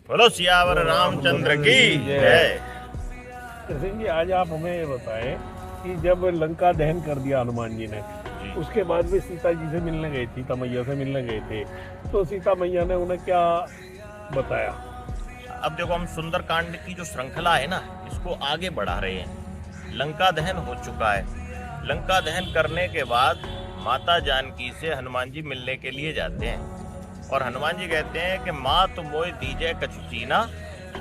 बोलो सियावर रामचंद्र की जय। सिंह जी, आज आप हमें ये बताएं कि जब लंका दहन कर दिया हनुमान जी ने, उसके बाद भी सीता जी से मिलने गए, सीता मैया से मिलने गए थे, तो सीता मैया ने उन्हें क्या बताया? अब देखो, हम सुंदर कांड की जो श्रृंखला है ना, इसको आगे बढ़ा रहे हैं। लंका दहन हो चुका है। लंका दहन करने के बाद माता जानकी से हनुमान जी मिलने के लिए जाते हैं और हनुमान जी कहते हैं कि माँ तो मोय दीजय कछु चीना,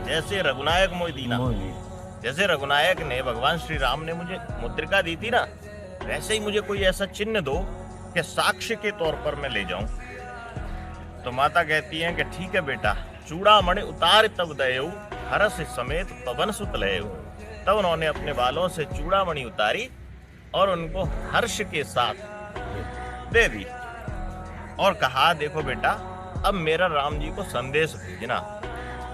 जैसे रघुनायक मोय दीना। जैसे रघुनायक ने, भगवान श्री राम ने मुझे मुद्रिका दी थी ना, वैसे ही मुझे कोई ऐसा चिन्ह दो कि साक्ष्य के तौर पर मैं ले जाऊं। तो माता कहती हैं कि ठीक है बेटा, चूड़ामणि उतार तब दयऊ, हरस समेत पवन सुत लयऊ। तब उन्होंने अपने बालों से चूड़ामणि उतारी और उनको हर्ष के साथ दे दी और कहा, देखो बेटा, अब मेरा राम जी को संदेश भेजना।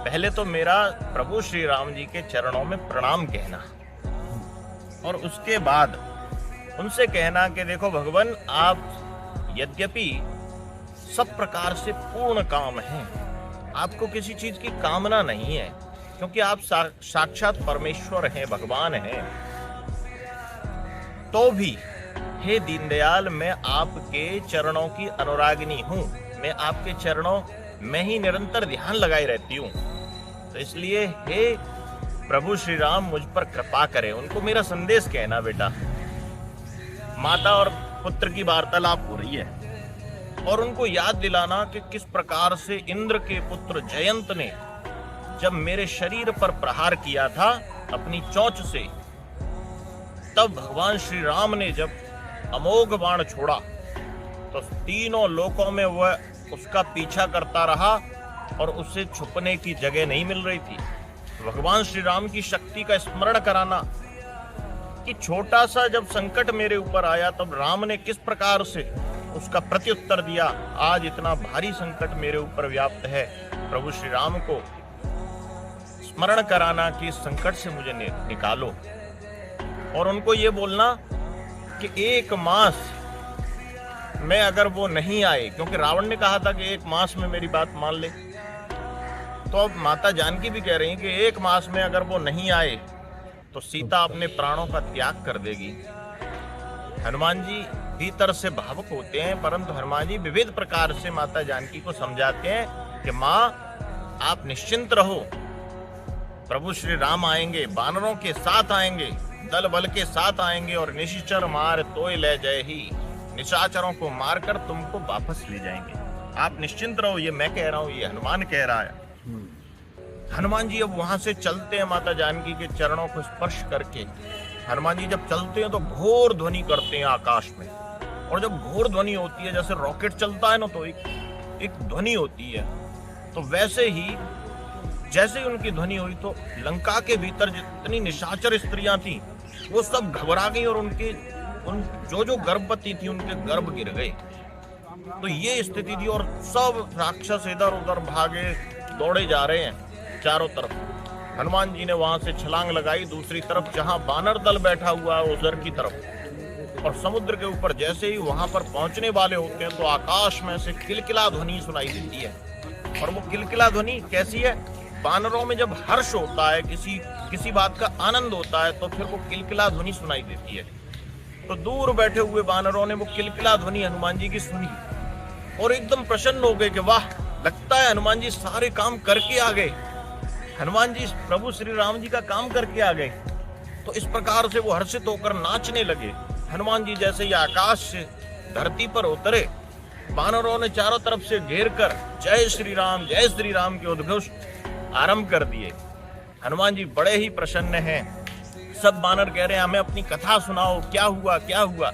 पहले तो मेरा प्रभु श्री राम जी के चरणों में प्रणाम कहना और उसके बाद उनसे कहना कि देखो भगवान, आप यद्यपि सब प्रकार से पूर्ण काम हैं, आपको किसी चीज की कामना नहीं है, क्योंकि आप साक्षात परमेश्वर हैं, भगवान हैं। तो भी हे दीनदयाल, मैं आपके चरणों की अनुरागिनी हूं, मैं आपके चरणों में ही निरंतर ध्यान लगाई रहती हूं। तो इसलिए हे प्रभु श्री राम, मुझ पर कृपा करें, उनको मेरा संदेश कहना बेटा। माता और पुत्र की वार्तालाप हो रही है और उनको याद दिलाना कि किस प्रकार से इंद्र के पुत्र जयंत ने जब मेरे शरीर पर प्रहार किया था अपनी चोंच से, तब भगवान श्री राम ने जब अमोघ बाण छोड़ा तो तीनों लोकों में वह उसका पीछा करता रहा और उसे छुपने की जगह नहीं मिल रही थी। भगवान श्री राम की शक्ति का स्मरण कराना कि छोटा सा जब संकट मेरे ऊपर आया तब राम ने किस प्रकार से उसका प्रत्युत्तर दिया। आज इतना भारी संकट मेरे ऊपर व्याप्त है, प्रभु श्री राम को स्मरण कराना कि इस संकट से मुझे निकालो। और उनको ये बोलना कि 1 मास में अगर वो नहीं आए, क्योंकि रावण ने कहा था कि 1 मास में मेरी बात मान ले, तो अब माता जानकी भी कह रही हैं कि 1 मास में अगर वो नहीं आए तो सीता अपने प्राणों का त्याग कर देगी। हनुमान जी भीतर से भावुक होते हैं, परंतु हनुमान जी विविध प्रकार से माता जानकी को समझाते हैं कि माँ, आप निश्चिंत रहो, प्रभु श्री राम आएंगे, वानरों के साथ आएंगे, दल बल के साथ आएंगे और निशाचर मार तोय ले जाए ही, निशाचरों को मारकर तुमको वापस ले जाएंगे। आप निश्चिंत रहो। ये मैं कह रहा हूँ, ये हनुमान कह रहा है। हनुमान जी अब वहां से चलते हैं माता जानकी के चरणों को स्पर्श करके। हनुमान जी जब चलते हैं तो घोर ध्वनि करते हैं आकाश में, और जब घोर ध्वनि होती है, जैसे रॉकेट चलता है ना, तो एक ध्वनि होती है, तो वैसे ही जैसे ही उनकी ध्वनि हुई तो लंका के भीतर जितनी निशाचर स्त्रियां थी वो सब घबरा गई और उन जो गर्भवती थी उनके गर्भ गिर गए। तो ये स्थिति थी और सब राक्षस इधर उधर भागे, दौड़े जा रहे हैं चारों तरफ। हनुमान जी ने वहां से छलांग लगाई दूसरी तरफ, जहां वानर दल बैठा हुआ है उधर की तरफ, और समुद्र के ऊपर जैसे ही वहां पर पहुंचने वाले होते हैं तो आकाश में से किलकिला ध्वनि सुनाई देती है। और वो किलकिला ध्वनि कैसी है? वानरों में जब हर्ष होता है, किसी बात का आनंद होता है, तो फिर वो किलकिला ध्वनि सुनाई देती है। तो दूर बैठे हुए वानरों ने वो किलकिला ध्वनि हनुमान जी की सुनी और एकदम प्रसन्न हो गए कि वाह, लगता है हनुमान जी सारे काम करके आ गए, हनुमान जी प्रभु श्री राम जी का काम करके आ गए। तो इस प्रकार से वो हर्षित होकर नाचने लगे। हनुमान जी जैसे ही आकाश से धरती पर उतरे, वानरों ने चारों तरफ से घेर कर जय श्री राम के उद्घोष आरंभ कर दिए। हनुमान जी बड़े ही प्रसन्न हैं। सब वानर कह रहे हैं, हमें अपनी कथा सुनाओ, क्या हुआ क्या हुआ।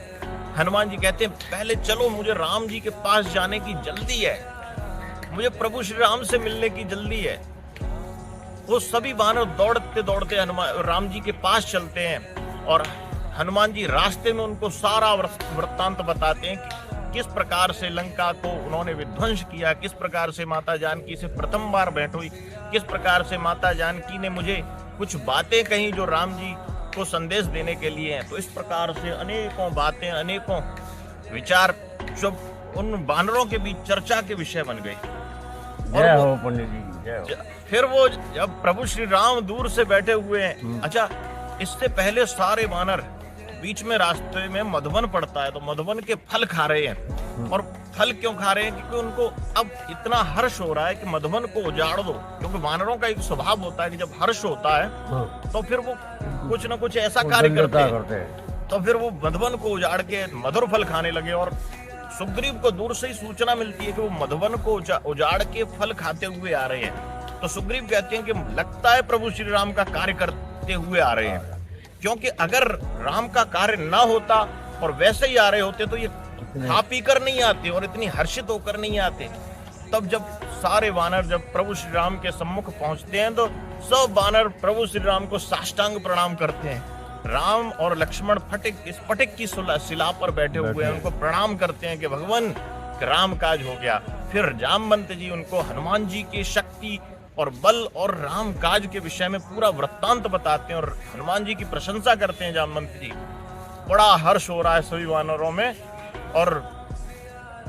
हनुमान जी कहते हैं, पहले चलो, मुझे राम जी के पास जाने की जल्दी है, मुझे प्रभु श्री राम से मिलने की जल्दी है। वो सभी वानर दौड़ते दौड़ते राम जी के पास चलते हैं और हनुमान जी रास्ते में उनको सारा वृत्तांत बताते हैं कि किस प्रकार से लंका को उन्होंने विध्वंस किया, किस प्रकार से माता जानकी से प्रथम बार भेंट हुई, किस प्रकार से माता जानकी ने मुझे कुछ बातें कही जो राम जी को संदेश देने के लिए हैं। तो इस प्रकार से अनेकों बातें, अनेकों विचार जो उन वानरों के बीच चर्चा के विषय बन गए। जय हो पंडित जी, जय हो। फिर वो जब प्रभु श्री राम दूर से बैठे हुए हैं, अच्छा इससे पहले सारे वानर बीच में रास्ते में मधुवन पड़ता है तो मधुवन के फल खा रहे हैं। और फल क्यों खा रहे हैं? क्योंकि उनको अब इतना हर्ष हो रहा है कि मधुवन को उजाड़ दो, क्योंकि वानरों का एक स्वभाव होता है कि जब हर्ष होता है तो फिर वो कुछ ना कुछ ऐसा कार्य करते हैं। तो फिर वो मधुवन को उजाड़ के मधुर फल खाने लगे। और सुग्रीव को दूर से ही सूचना मिलती है कि वो मधुवन को उजाड़ के फल खाते हुए आ रहे हैं। तो सुग्रीव कहते हैं कि लगता है प्रभु श्री राम का कार्य करते हुए आ रहे हैं, क्योंकि अगर राम का कार्य ना होता और वैसे ही आ रहे होते तो ये खा पी कर नहीं आते और इतनी हर्षित होकर नहीं आते। तब जब सारे वानर जब प्रभु श्री राम के सम्मुख पहुंचते हैं तो सब वानर प्रभु श्री राम को साष्टांग प्रणाम करते हैं। राम और लक्ष्मण फटिक की शिला पर बैठे हुए हैं, उनको प्रणाम करते हैं कि भगवान राम काज हो गया। फिर जामवंत जी उनको हनुमान जी की शक्ति और बल और राम काज के विषय में पूरा वृत्तांत बताते हैं और हनुमान जी की प्रशंसा करते हैं जामवंत जी। बड़ा हर्ष हो रहा है सभी वानरों में। और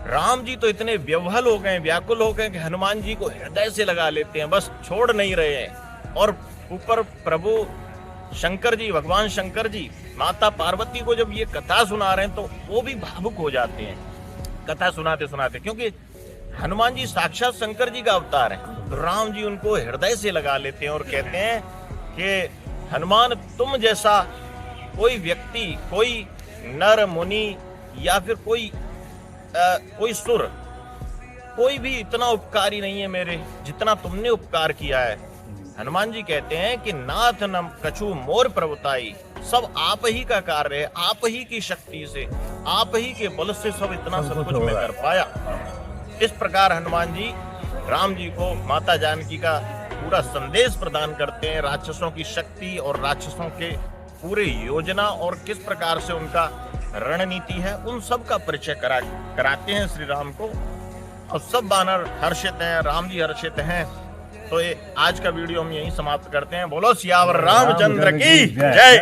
राम जी तो इतने व्यवहल हो गए, व्याकुल हो गए कि हनुमान जी को हृदय से लगा लेते हैं, बस छोड़ नहीं रहे हैं। और ऊपर प्रभु शंकर जी, भगवान शंकर जी माता पार्वती को जब ये कथा सुना रहे हैं तो वो भी भावुक हो जाते हैं कथा सुनाते सुनाते, क्योंकि हनुमान जी साक्षात शंकर जी का अवतार है। तो राम जी उनको हृदय से लगा लेते हैं और कहते हैं कि हनुमान तुम जैसा कोई व्यक्ति, कोई नर मुनि या फिर कोई सुर, कोई भी इतना उपकारी नहीं है मेरे जितना तुमने उपकार किया है। हनुमान जी कहते हैं कि नाथ न कछु मोर प्रभुताई, सब आप ही का कार्य है, आप ही की शक्ति से, आप ही के बल से सब इतना सब कुछ मैं कर पाया। इस प्रकार हनुमान जी राम जी को माता जानकी का पूरा संदेश प्रदान करते हैं, राक्षसों की शक्ति और राक्षसों के पूरे योजना और किस प्रकार से उनका रणनीति है, उन सब का परिचय कराते हैं श्री राम को। और सब वानर हर्षित हैं, राम जी हर्षित हैं। तो ये आज का वीडियो हम यहीं समाप्त करते हैं। बोलो सियावर रामचंद्र की जय।